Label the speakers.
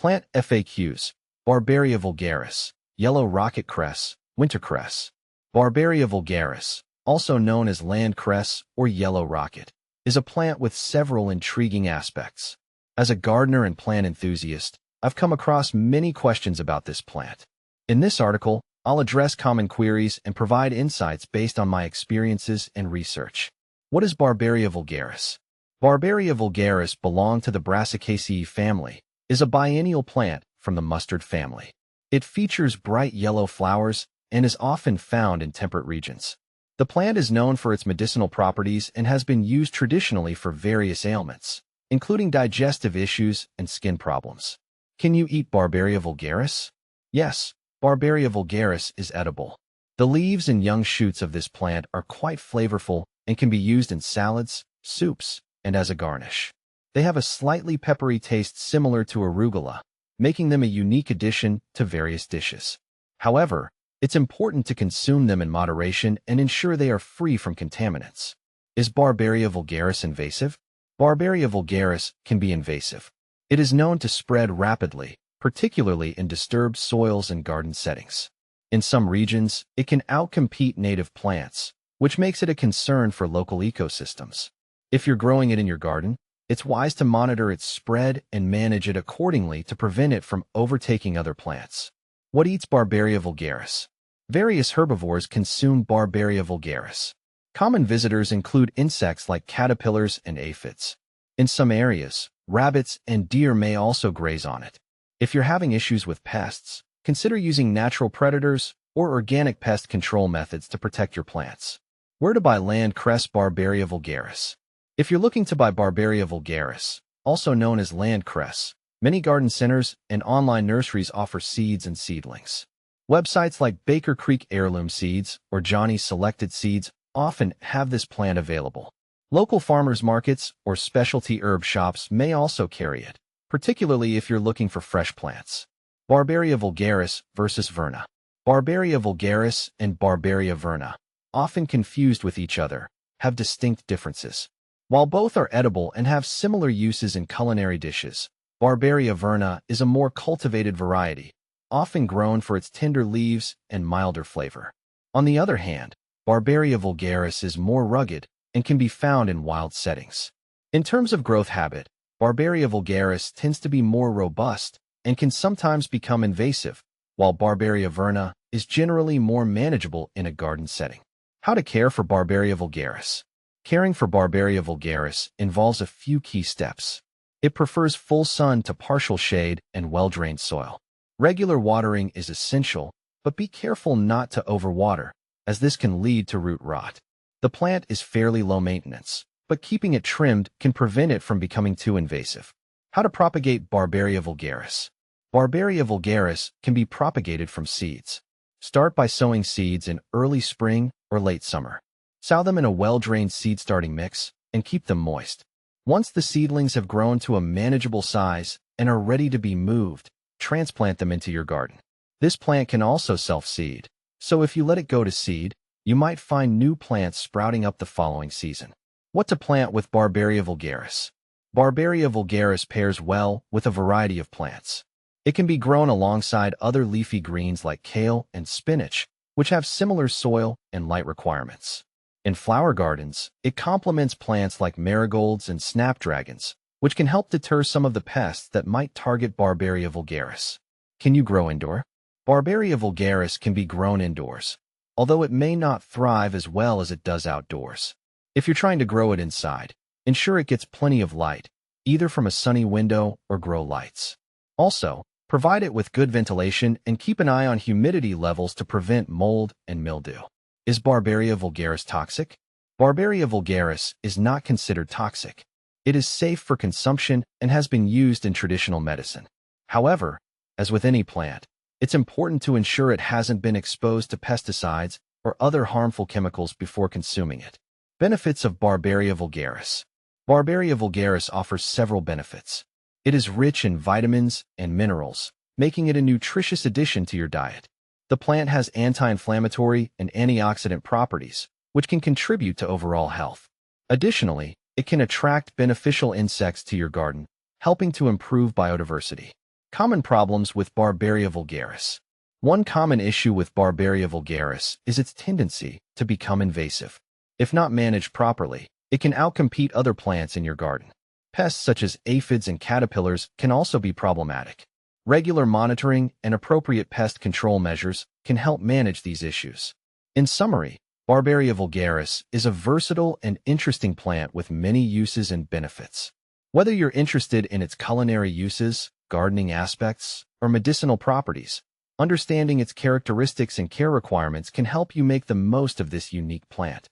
Speaker 1: Plant FAQs. Barbarea vulgaris, yellow rocketcress, wintercress. Barbarea vulgaris, also known as land cress or yellow rocket, is a plant with several intriguing aspects. As a gardener and plant enthusiast, I've come across many questions about this plant. In this article, I'll address common queries and provide insights based on my experiences and research. What is Barbarea vulgaris? Barbarea vulgaris belongs to the Brassicaceae family, is a biennial plant from the mustard family. It features bright yellow flowers and is often found in temperate regions. The plant is known for its medicinal properties and has been used traditionally for various ailments, including digestive issues and skin problems. Can you eat Barbarea vulgaris? Yes, Barbarea vulgaris is edible. The leaves and young shoots of this plant are quite flavorful and can be used in salads, soups, and as a garnish. They have a slightly peppery taste similar to arugula, making them a unique addition to various dishes. However, it's important to consume them in moderation and ensure they are free from contaminants. Is Barbarea vulgaris invasive? Barbarea vulgaris can be invasive. It is known to spread rapidly, particularly in disturbed soils and garden settings. In some regions, it can outcompete native plants, which makes it a concern for local ecosystems. If you're growing it in your garden, it's wise to monitor its spread and manage it accordingly to prevent it from overtaking other plants. What eats Barbarea vulgaris? Various herbivores consume Barbarea vulgaris. Common visitors include insects like caterpillars and aphids. In some areas, rabbits and deer may also graze on it. If you're having issues with pests, consider using natural predators or organic pest control methods to protect your plants. Where to buy land cress Barbarea vulgaris? If you're looking to buy Barbarea vulgaris, also known as land cress, many garden centers and online nurseries offer seeds and seedlings. Websites like Baker Creek Heirloom Seeds or Johnny's Selected Seeds often have this plant available. Local farmers markets or specialty herb shops may also carry it, particularly if you're looking for fresh plants. Barbarea vulgaris versus verna. Barbarea vulgaris and Barbarea verna, often confused with each other, have distinct differences. While both are edible and have similar uses in culinary dishes, Barbarea verna is a more cultivated variety, often grown for its tender leaves and milder flavor. On the other hand, Barbarea vulgaris is more rugged and can be found in wild settings. In terms of growth habit, Barbarea vulgaris tends to be more robust and can sometimes become invasive, while Barbarea verna is generally more manageable in a garden setting. How to care for Barbarea vulgaris? Caring for Barbarea vulgaris involves a few key steps. It prefers full sun to partial shade and well-drained soil. Regular watering is essential, but be careful not to overwater, as this can lead to root rot. The plant is fairly low maintenance, but keeping it trimmed can prevent it from becoming too invasive. How to propagate Barbarea vulgaris? Barbarea vulgaris can be propagated from seeds. Start by sowing seeds in early spring or late summer. Sow them in a well-drained seed starting mix and keep them moist. Once the seedlings have grown to a manageable size and are ready to be moved, transplant them into your garden. This plant can also self-seed, so if you let it go to seed, you might find new plants sprouting up the following season. What to plant with Barbarea vulgaris? Barbarea vulgaris pairs well with a variety of plants. It can be grown alongside other leafy greens like kale and spinach, which have similar soil and light requirements. In flower gardens, it complements plants like marigolds and snapdragons, which can help deter some of the pests that might target Barbarea vulgaris. Can you grow indoor? Barbarea vulgaris can be grown indoors, although it may not thrive as well as it does outdoors. If you're trying to grow it inside, ensure it gets plenty of light, either from a sunny window or grow lights. Also, provide it with good ventilation and keep an eye on humidity levels to prevent mold and mildew. Is Barbarea vulgaris toxic? Barbarea vulgaris is not considered toxic. It is safe for consumption and has been used in traditional medicine. However, as with any plant, it's important to ensure it hasn't been exposed to pesticides or other harmful chemicals before consuming it. Benefits of Barbarea vulgaris. Barbarea vulgaris offers several benefits. It is rich in vitamins and minerals, making it a nutritious addition to your diet. The plant has anti-inflammatory and antioxidant properties, which can contribute to overall health. Additionally, it can attract beneficial insects to your garden, helping to improve biodiversity. Common problems with Barbarea vulgaris. One common issue with Barbarea vulgaris is its tendency to become invasive. If not managed properly, it can outcompete other plants in your garden. Pests such as aphids and caterpillars can also be problematic. Regular monitoring and appropriate pest control measures can help manage these issues. In summary, Barbarea vulgaris is a versatile and interesting plant with many uses and benefits. Whether you're interested in its culinary uses, gardening aspects, or medicinal properties, understanding its characteristics and care requirements can help you make the most of this unique plant.